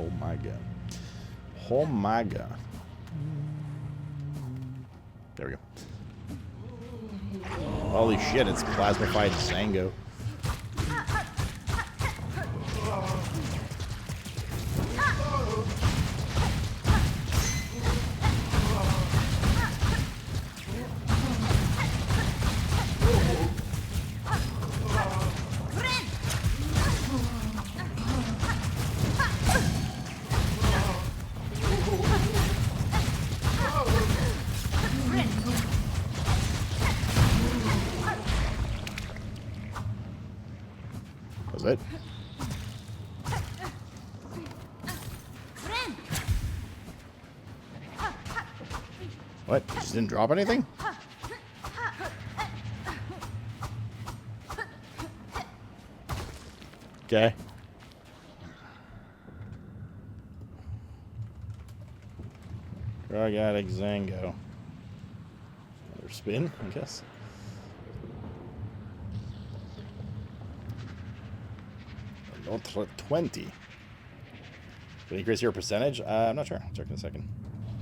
Oh my god. Oh my god. There we go. Holy shit, it's Plasmified Zango. Was it? What? You just didn't drop anything? Okay. Drug Zango. Another spin, I guess. Another 20. Did it increase your percentage? I'm not sure. I'll check in a second.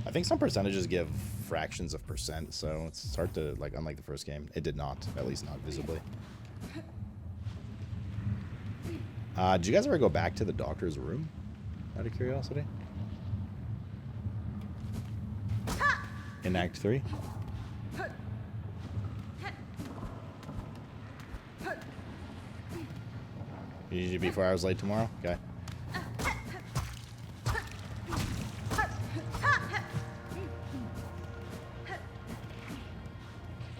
I think some percentages give fractions of percent, so it's hard to, like, unlike the first game. It did not, at least not visibly. Did you guys ever go back to the doctor's room? Out of curiosity? In Act 3? You need to be 4 hours late tomorrow? Okay.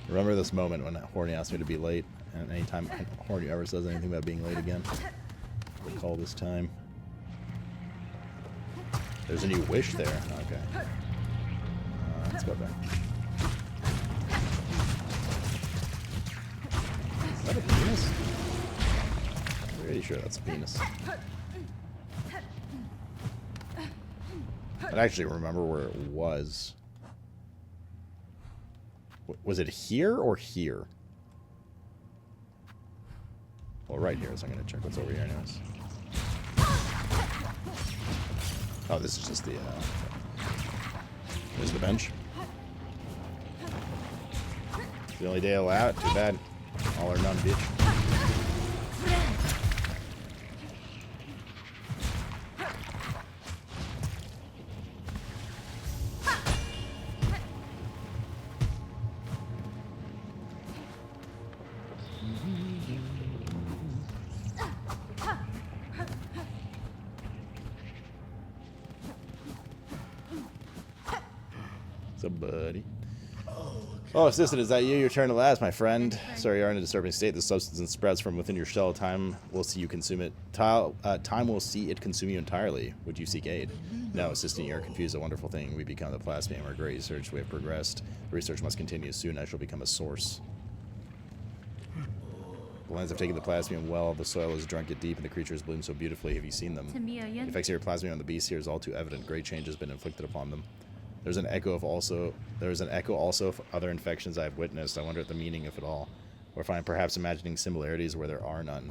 Remember this moment when Horny asked me to be late, and anytime Horny ever says anything about being late again, recall this time. There's a new wish there. Okay. Let's go back. Is that a penis? I'm pretty sure that's a penis. I actually remember where it was. Was it here or here? Well, right here, so I'm going to check what's over here anyways. Oh, this is just the, there's the bench. It's the only day allowed. Too bad. All or none, bitch. What's up, buddy? Oh, assistant, is that you? Your turn to last, my friend. Sorry, you are in a disturbing state. The substance spreads from within your shell. Time will see you consume it. Time will see it consume you entirely. Would you seek aid? No, assistant, you are confused. A wonderful thing. We become the plasmium. Our great research. We have progressed. The research must continue. Soon I shall become a source. The lands have taken the plasmium well. The soil has drunk it deep, and the creatures bloom so beautifully. Have you seen them? The effects of your plasmium on the beast here is all too evident. Great change has been inflicted upon them. There's an echo also of other infections I have witnessed. I wonder at the meaning of it all, or if I'm perhaps imagining similarities where there are none.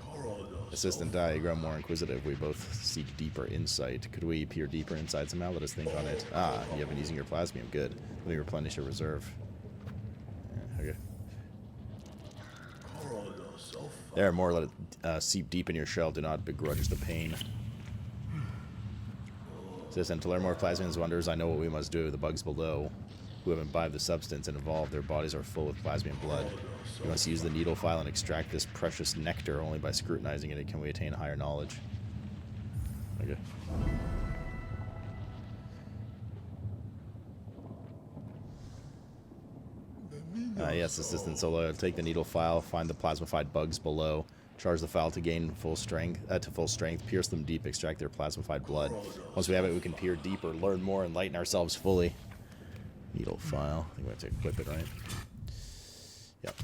Assistant, you grow more inquisitive. We both seek deeper insight. Could we peer deeper inside somehow? Let us think on it. Ah, you have been using your plasmium. Good. Let me replenish your reserve. Yeah, okay. There are more. Let it seep deep in your shell. Do not begrudge the pain. Assistant, to learn more plasmium's wonders, I know what we must do. The bugs below, who have imbibed the substance and evolved, their bodies are full of plasmium blood. We must use the needle file and extract this precious nectar. Only by scrutinizing it can we attain higher knowledge. Okay. Yes, Assistant Solo. Take the needle file, find the plasmified bugs below. Charge the file to gain full strength, pierce them deep, extract their plasmified blood. Once we have it, we can peer deeper, learn more, and lighten ourselves fully. Needle file. I think we have to equip it, right? Yep.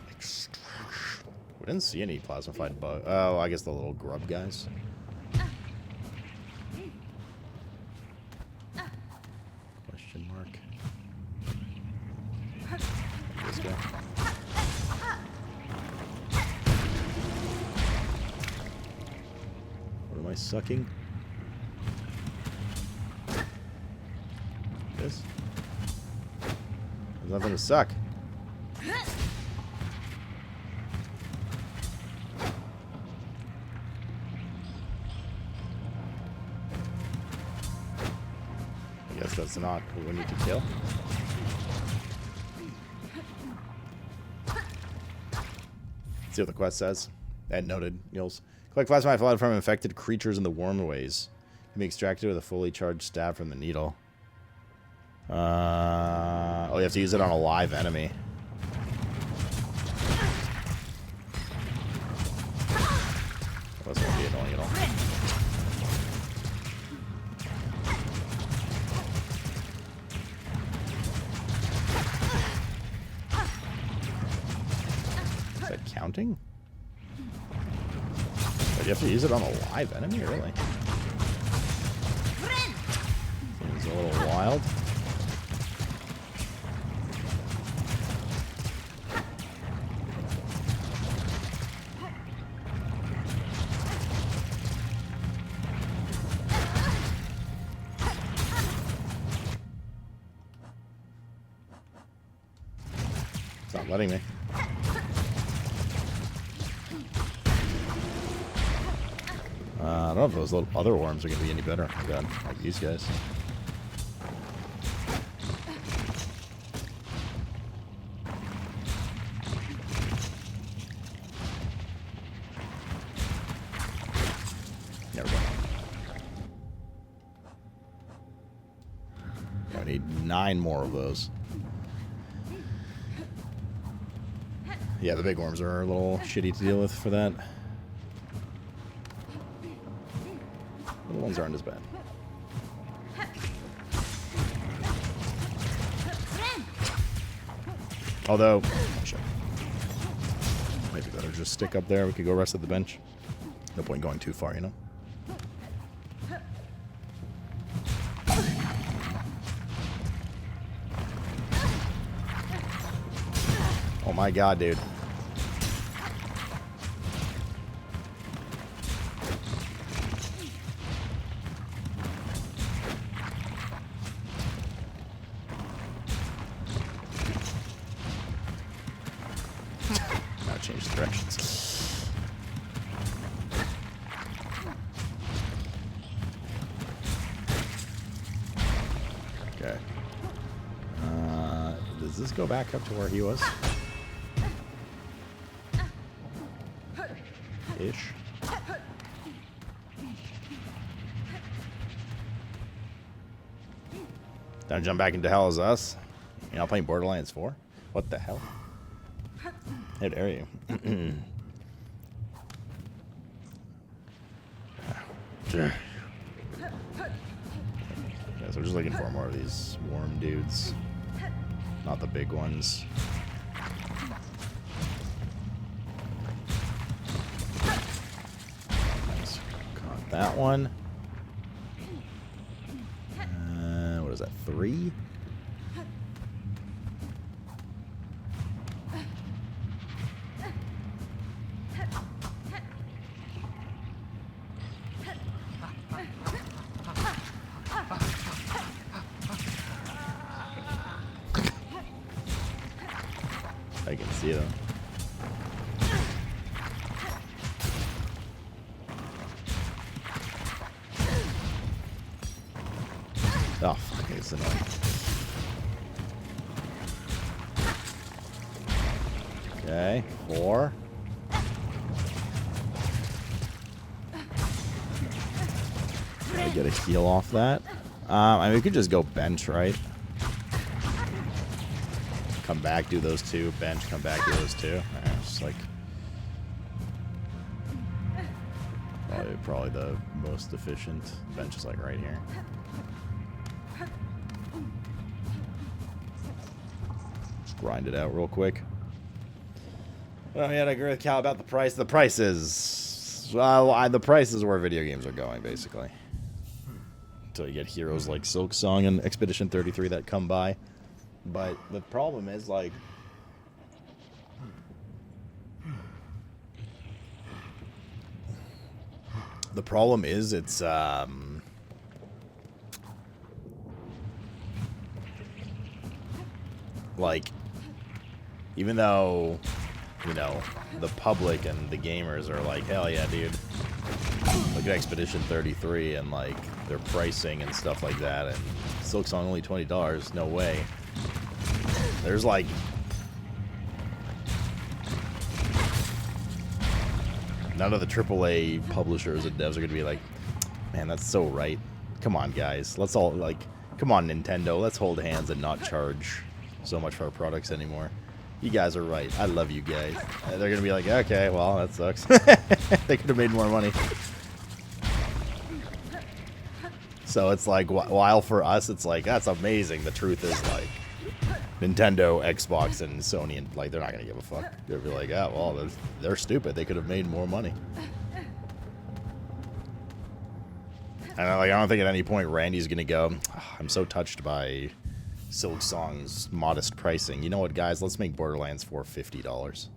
Extraction. We didn't see any plasmified bug. Oh, I guess the little grub guys. Question mark. This guy. What am I I sucking? This? There's nothing to suck. I guess that's not who we need to kill. See what the quest says. And noted, Yils. Collect plasmified blood from infected creatures in the wormways. Can be extracted with a fully charged stab from the needle. Oh, you have to use it on a live enemy. Well, this won't be annoying at all. Is that counting? But you have to use it on a live enemy, really? Seems a little wild. It's not letting me. I don't know if those little other worms are going to be any better. Oh god, like these guys. There we go. I need 9 more of those. Yeah, the big worms are a little shitty to deal with for that. The ones aren't as bad. Although, shit. Maybe better just stick up there. We could go rest at the bench. No point going too far, you know? Oh my god, dude. Now change directions. Okay. Does this go back up to where he was? Ish. Don't jump back into hell as us. You're not playing Borderlands 4? What the hell? How dare you? Sure. Yeah, so we're just looking for more of these worm dudes. Not the big ones. Nice. Caught that one. What is that, 3? I can see them. Oh, fuck, it's annoying. Okay, 4. Gotta get a heal off that. I mean, we could just go bench, right? Come back, do those 2. Bench, come back, do those 2. Just like probably the most efficient. Bench is like right here. Just grind it out real quick. Oh yeah, I agree with Cal about the price. The price is, well, the price is where video games are going, basically. Until you get heroes like Silksong and Expedition 33 that come by. But the problem is, like, The problem is it's like, even though, you know, the public and the gamers are like, hell yeah, dude, look at Expedition 33 and like their pricing and stuff like that, and Silksong only $20, no way. There's like none of the AAA publishers and devs are gonna be like, man, that's so right. Come on, guys, let's all like, come on, Nintendo, let's hold hands and not charge so much for our products anymore. You guys are right. I love you guys. They're gonna be like, okay, well, that sucks. They could have made more money. So it's like, while for us, it's like, that's amazing. The truth is, like, Nintendo, Xbox, and Sony, and like, they're not gonna give a fuck. They'll be like, oh, well, they're stupid. They could have made more money. And like, I don't think at any point Randy's gonna go, oh, I'm so touched by Silksong's modest pricing. You know what, guys? Let's make Borderlands for $50.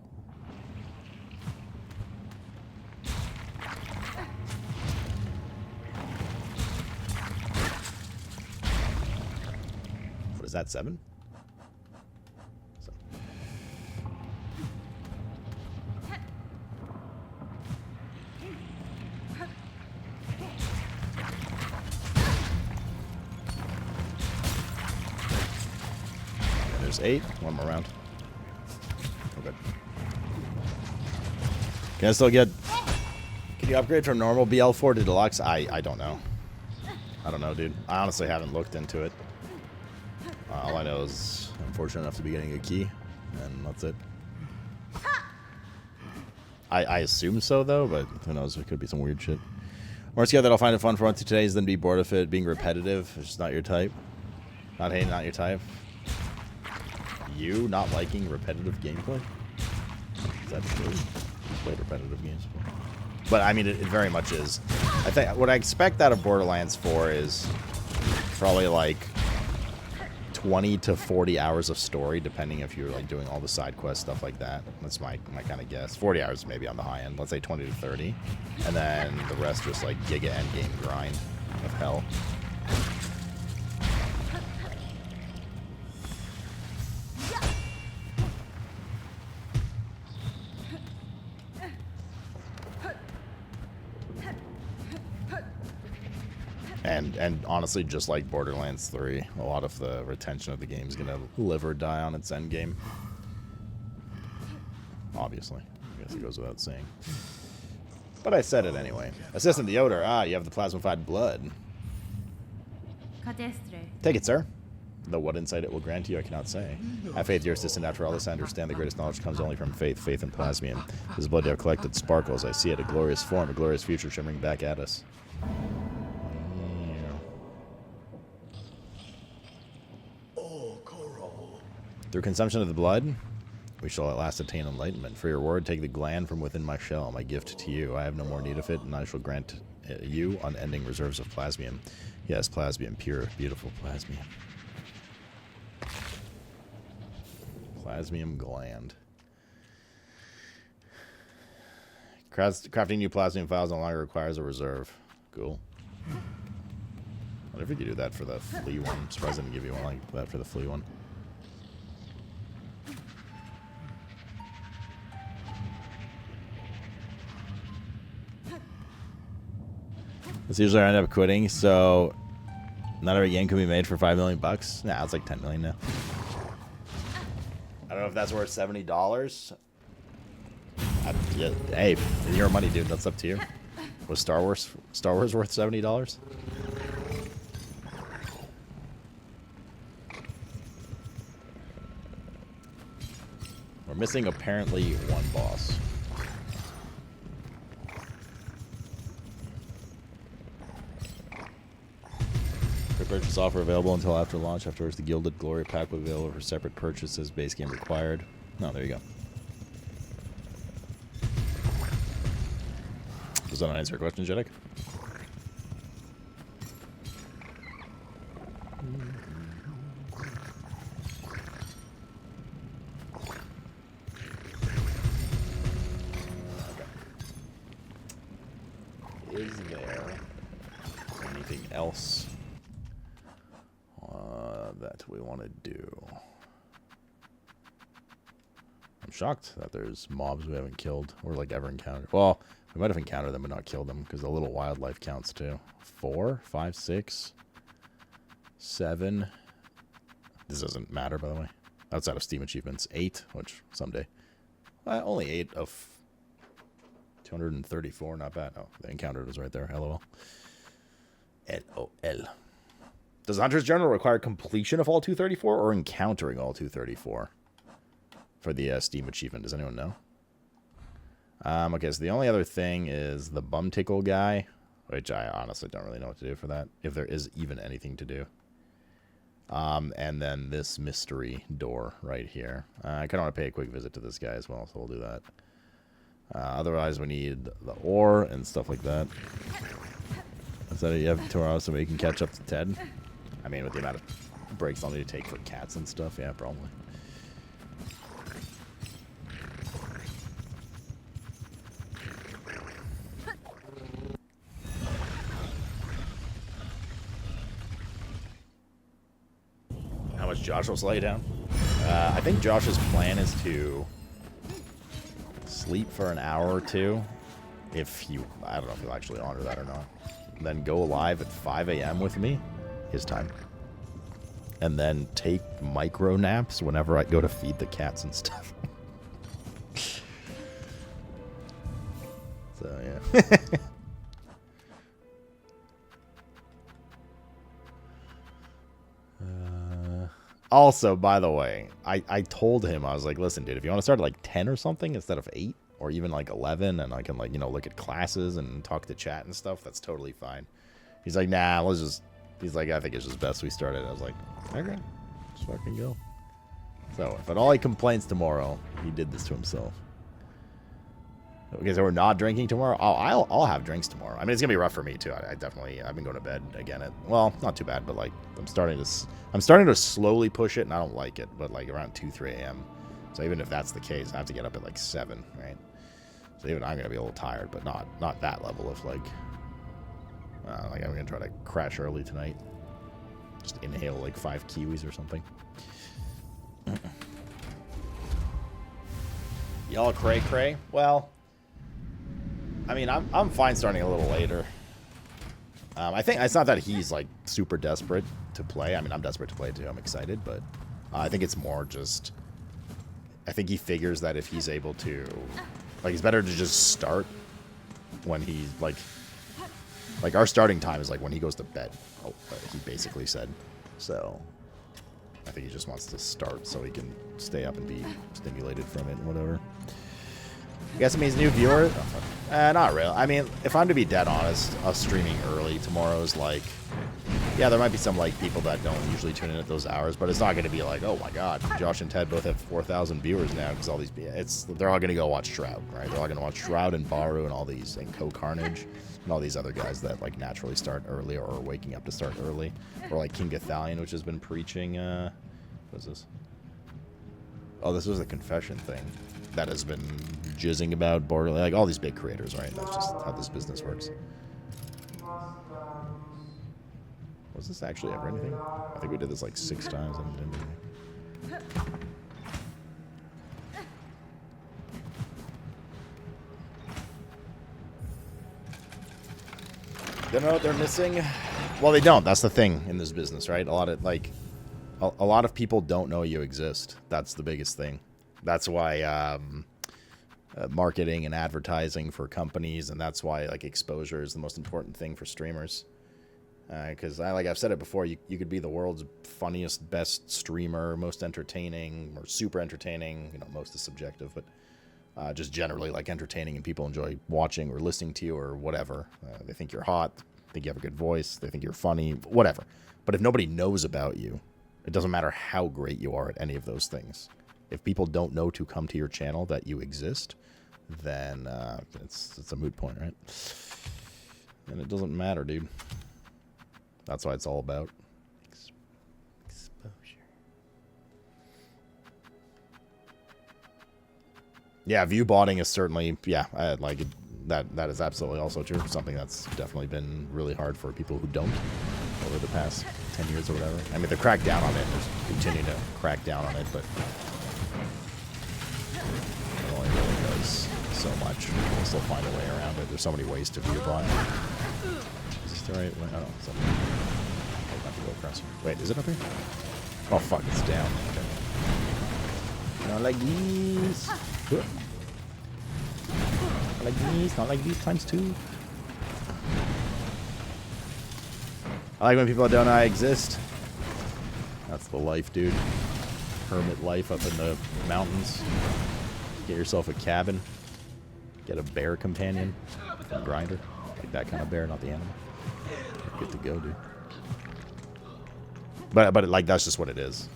What is that, 7? So. There's 8. One more round. Okay. Can I still get... Can you upgrade from normal BL4 to deluxe? I don't know. I don't know, dude. I honestly haven't looked into it. All I know is I'm fortunate enough to be getting a key, and that's it. I assume so, though, but who knows? It could be some weird shit. More scared that I'll find it fun for 1 to 2 days than be bored of it being repetitive. It's just not your type. Not hating, not your type. You not liking repetitive gameplay? Is that true? You played repetitive games before. But I mean, it very much is. I think what I expect out of Borderlands 4 is probably like 20 to 40 hours of story, depending if you're like doing all the side quests, stuff like that. That's my kind of guess. 40 hours maybe on the high end. Let's say 20 to 30, and then the rest just like giga end game grind of hell. And honestly, just like Borderlands 3, a lot of the retention of the game is going to live or die on its end game. Obviously. I guess it goes without saying. But I said it anyway. Assistant Yoder, you have the plasmified blood. Take it, sir. Though what insight it will grant you, I cannot say. I have faith your assistant. After all this, I understand the greatest knowledge comes only from faith. Faith in plasmium. This blood you have collected sparkles. I see it, a glorious form, a glorious future shimmering back at us. Through consumption of the blood, we shall at last attain enlightenment. For your word, take the gland from within my shell, my gift to you. I have no more need of it, and I shall grant you unending reserves of plasmium. Yes, plasmium, pure, beautiful plasmium. Plasmium gland. Crafting new plasmium files no longer requires a reserve. Cool. What if we could do that for the flea one? I'm surprised I didn't give you one like that for the flea one. That's usually I end up quitting, so not every game can be made for $5 million. Nah, it's like $10 million now. I don't know if that's worth $70. Yeah, hey, your money, dude. That's up to you. Was Star Wars worth $70? We're missing apparently one boss. Purchase offer available until after launch. Afterwards, the Gilded Glory Pack will be available for separate purchases. Base game required. No, there you go. Does that not answer your question, Jeddick? is there anything else that we want to do? I'm shocked that there's mobs we haven't killed or like ever encountered. Well, we might have encountered them but not killed them because the little wildlife counts too. 4, 5, 6, 7. This doesn't matter, by the way. Outside of Steam achievements, 8, which someday. Only 8 of 234, not bad. Oh, the encounter was right there. LOL. LOL. Does Hunter's Journal require completion of all 234 or encountering all 234 for the Steam achievement? Does anyone know? Okay, so the only other thing is the bum tickle guy, which I honestly don't really know what to do for that, if there is even anything to do. And then this mystery door right here. I kind of want to pay a quick visit to this guy as well, so we'll do that. Otherwise, we need the ore and stuff like that. Is that you have tomorrow so we can catch up to Ted? I mean, with the amount of breaks I'll need to take for cats and stuff, yeah, probably. How much Josh will lay down? I think Josh's plan is to sleep for an hour or two. If he, I don't know if he'll actually honor that or not. Then go live at 5 a.m. with me, his time. And then take micro naps whenever I go to feed the cats and stuff. So, yeah. Also, by the way, I told him, I was like, listen, dude, if you want to start at like 10 or something instead of 8 or even like 11 and I can like, you know, look at classes and talk to chat and stuff, that's totally fine. He's like, nah, let's just, he's like, I think it's just best we start it. I was like, okay, just fucking go. So, if at all he complains tomorrow, he did this to himself. Okay, so we're not drinking tomorrow? Oh, I'll have drinks tomorrow. I mean, it's going to be rough for me, too. I've been going to bed again at, well, not too bad, but, like, I'm starting to slowly push it, and I don't like it, but, like, around 2, 3 a.m. So even if that's the case, I have to get up at, like, 7, right? So even I'm going to be a little tired, but not that level of, like I'm going to try to crash early tonight. Just inhale, like, 5 kiwis or something. Y'all cray-cray? Well, I mean, I'm fine starting a little later. I think it's not that he's, like, super desperate to play. I mean, I'm desperate to play, too. I'm excited, but I think it's more just... I think he figures that if he's able to... Like, it's better to just start when he's, like... Like, our starting time is, like, when he goes to bed. Oh, he basically said. So, I think he just wants to start so he can stay up and be stimulated from it and whatever. I guess it means new viewers? Not really. I mean, if I'm to be dead honest, us streaming early tomorrow is like... Yeah, there might be some, like, people that don't usually tune in at those hours, but it's not going to be like, oh my god, Josh and Ted both have 4,000 viewers now, because all these... They're all going to go watch Shroud, right? They're all going to watch Shroud and Baru and all these, and Co-Carnage, and all these other guys that, like, naturally start early or are waking up to start early. Or, like, King Gathalion, which has been preaching, what's this? Oh, this was a confession thing that has been jizzing about Borderlands, like, all these big creators, right? That's just how this business works. Was this actually ever anything? I think we did this like 6 times and didn't do anything. They don't know what they're missing? Well, they don't. That's the thing in this business, right? A lot of people don't know you exist. That's the biggest thing. That's why marketing and advertising for companies, and that's why like exposure is the most important thing for streamers. Because I've said it before, you could be the world's funniest, best streamer, most entertaining, or super entertaining. You know, most is subjective, but just generally like entertaining, and people enjoy watching or listening to you or whatever. They think you're hot, think you have a good voice, they think you're funny, whatever. But if nobody knows about you, it doesn't matter how great you are at any of those things. If people don't know to come to your channel that you exist, then it's a moot point, right? And it doesn't matter, dude. That's what it's all about. Exposure. Yeah, view botting is certainly, yeah, like that is absolutely also true. Something that's definitely been really hard for people who don't over the past 10 years or whatever. I mean, they've cracked down on it. They're continuing to crack down on it, but it only really does so much. We'll still find a way around it. There's so many ways to view bot. Is this the right way? Oh, it's up here. I'll have to go across here. Wait, is it up here? Oh, fuck, it's down. Okay. Not like these. Not like these. Not like these times two. I like when people don't know I exist. That's the life, dude. Hermit life up in the mountains. Get yourself a cabin. Get a bear companion. A grinder. Like that kind of bear, not the animal. Good to go, dude. But like, that's just what it is.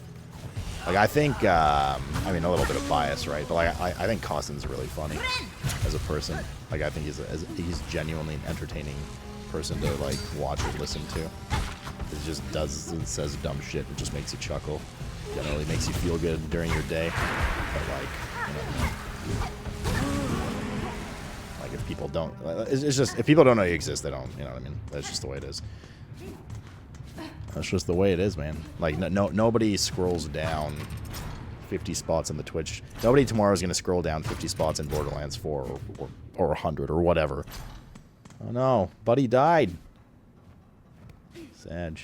Like, I think, I mean, a little bit of bias, right? But like, I think Costin's really funny as a person. Like, I think he's genuinely an entertaining person to like watch or listen to. He just says dumb shit. It just makes you chuckle. Generally makes you feel good during your day. But like if people don't, it's just, if people don't know you exist, they don't. You know what I mean? That's just the way it is. That's just the way it is, man. Like, nobody scrolls down 50 spots in the Twitch. Nobody tomorrow is going to scroll down 50 spots in Borderlands 4 or 100 or whatever. Oh no, buddy died. Sag.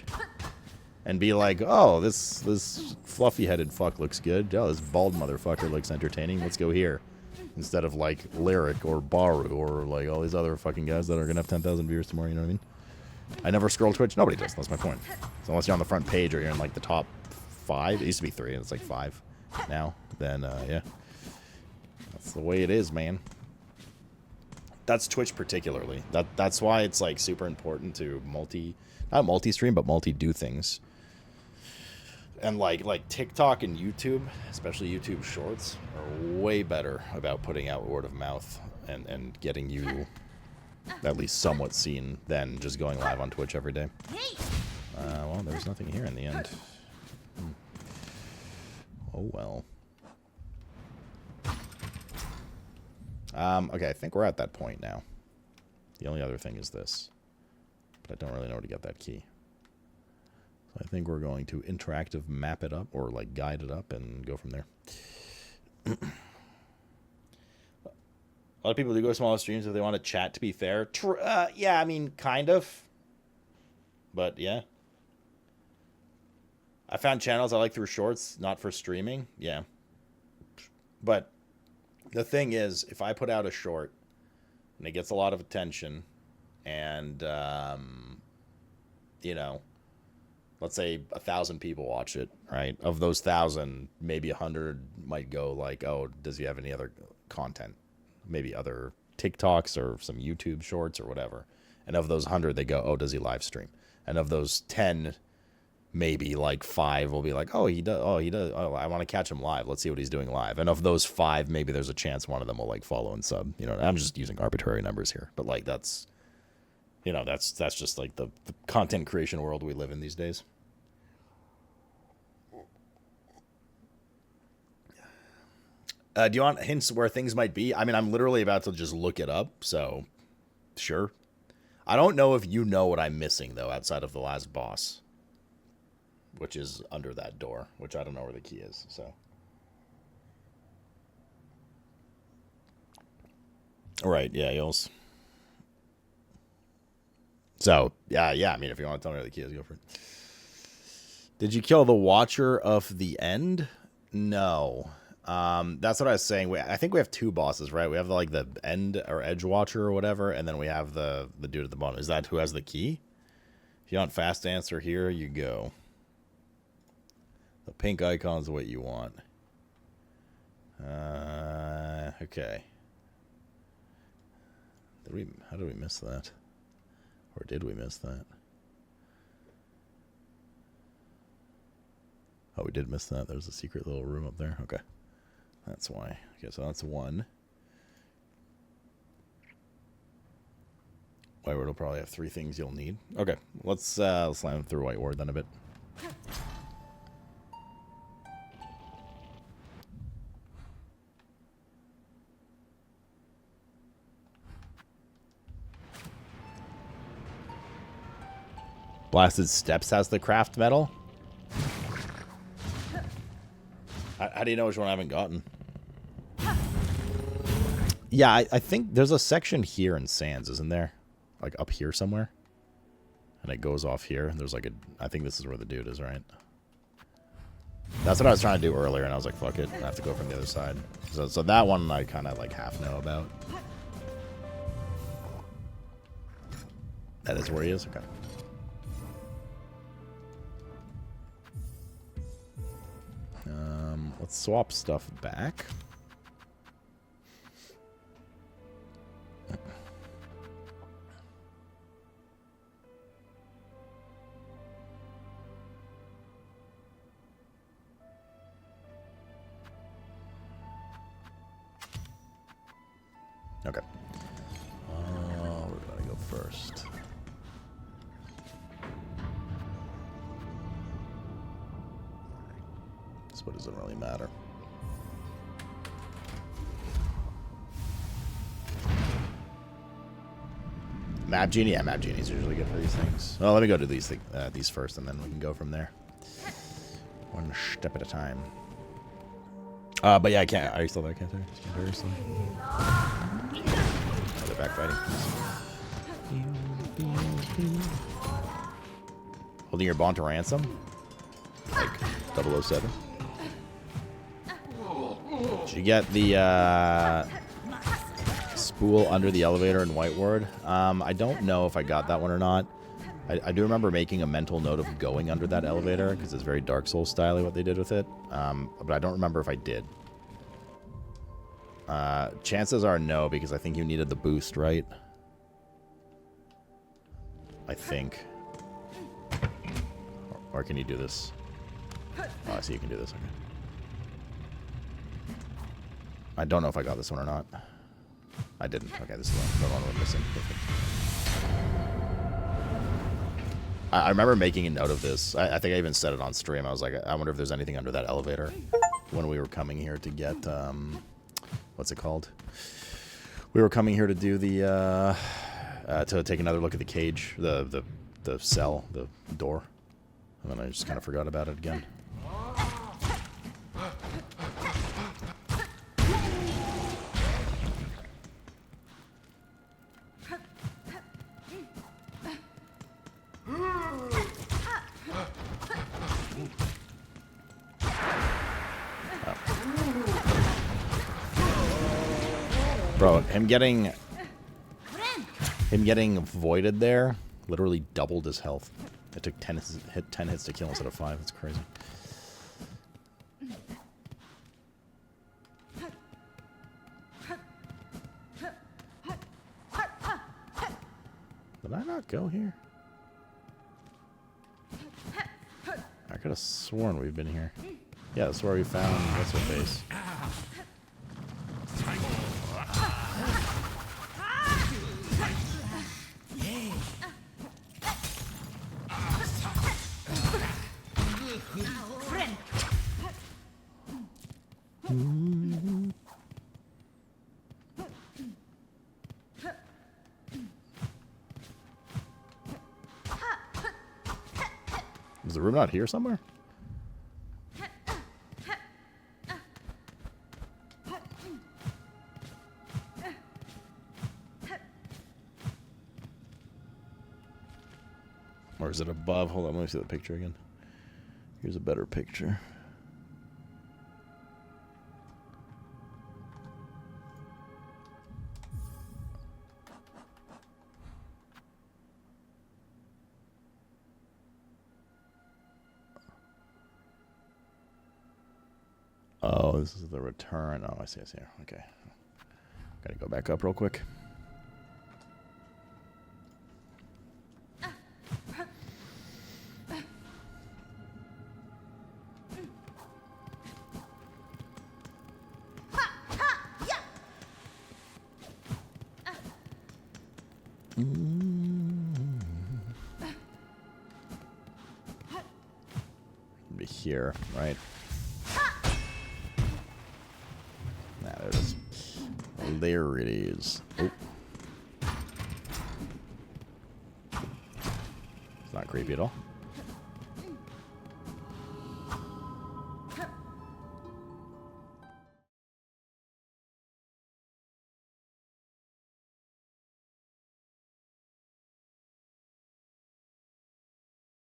And be like, oh, this fluffy-headed fuck looks good. Oh, this bald motherfucker looks entertaining. Let's go here. Instead of, like, Lyric or Baru or, like, all these other fucking guys that are going to have 10,000 viewers tomorrow, you know what I mean? I never scroll Twitch. Nobody does. That's my point. So unless you're on the front page or you're in, like, the top 5. It used to be 3, and it's, like, 5 now. Then, yeah. That's the way it is, man. That's Twitch particularly. That's why it's, like, super important to not multi-stream, but multi-do things. And like TikTok and YouTube, especially YouTube Shorts, are way better about putting out word of mouth and getting you at least somewhat seen than just going live on Twitch every day. Well, there was nothing here in the end. Oh, well. Okay, I think we're at that point now. The only other thing is this. But I don't really know where to get that key. So I think we're going to interactive map it up, or like guide it up and go from there. A lot of people do go smaller streams if they want to chat, to be fair. Yeah, I mean, kind of. But yeah. I found channels I like through shorts, not for streaming. Yeah. But the thing is, if I put out a short and it gets a lot of attention and, you know, let's say 1,000 people watch it, right? Of those 1,000, maybe 100 might go like, oh, does he have any other content? Maybe other TikToks or some YouTube shorts or whatever. And of those 100, they go, oh, does he live stream? And of those 10, maybe like 5 will be like, oh, he does. Oh, I want to catch him live. Let's see what he's doing live. And of those 5, maybe there's a chance one of them will like follow and sub. You know, I'm just using arbitrary numbers here, but like that's, you know, that's just like the content creation world we live in these days. Do you want hints where things might be? I mean, I'm literally about to just look it up, so sure. I don't know if you know what I'm missing, though, outside of the last boss, which is under that door, which I don't know where the key is, so. All right, yeah, Yos. So, yeah, I mean, if you want to tell me where the key is, go for it. Did you kill the Watcher of the End? No. That's what I was saying. I think we have 2 bosses, right? We have like the End or Edge Watcher or whatever, and then we have the dude at the bottom. Is that who has the key? If you want fast answer, here you go. The pink icon's what you want. Okay. How did we miss that? Or did we miss that? Oh, we did miss that. There's a secret little room up there. Okay. That's why. Okay, so that's 1. Whiteward will probably have 3 things you'll need. Okay, let's slam through Whiteward then a bit. Blasted Steps has the craft metal. How do you know which one I haven't gotten? Yeah, I think there's a section here in Sands, isn't there? Like up here somewhere. And it goes off here. There's like a... I think this is where the dude is, right? That's what I was trying to do earlier, and I was like, fuck it. I have to go from the other side. So that one I kind of like half know about. That is where he is? Okay. Let's swap stuff back. Okay. Where do I go first? But it doesn't really matter. Map Genie? Yeah, Map Genie's usually good for these things. Well, let me go do these first, and then we can go from there. One step at a time. But yeah, I can't. Are you still there, Cantor? Oh, they're back fighting. Holding your bond to ransom? Like 007? Did you get the spool under the elevator in White Ward? I don't know if I got that one or not. I do remember making a mental note of going under that elevator because it's very Dark Souls style what they did with it. But I don't remember if I did. Chances are no, because I think you needed the boost, right? I think. Or can you do this? Oh, I see you can do this. Okay. I don't know if I got this one or not. I didn't. Okay, this is the one we're missing. Perfect. I remember making a note of this. I think I even said it on stream. I was like, I wonder if there's anything under that elevator when we were coming here to get, what's it called? We were coming here to do the, to take another look at the cage, the cell, the door. And then I just kind of forgot about it again. Bro, him getting voided there literally doubled his health. It took 10 hits to kill instead of 5. That's crazy. Did I not go here? I could have sworn we've been here. Yeah, that's where we found what's her face. Is the room not here somewhere? Or is it above? Hold on, let me see the picture again. Here's a better picture. Oh, this is the return. Oh, I see, Okay. Gotta go back up real quick. Be here, right? Nah, there it is. There it is. Oh. Not creepy at all.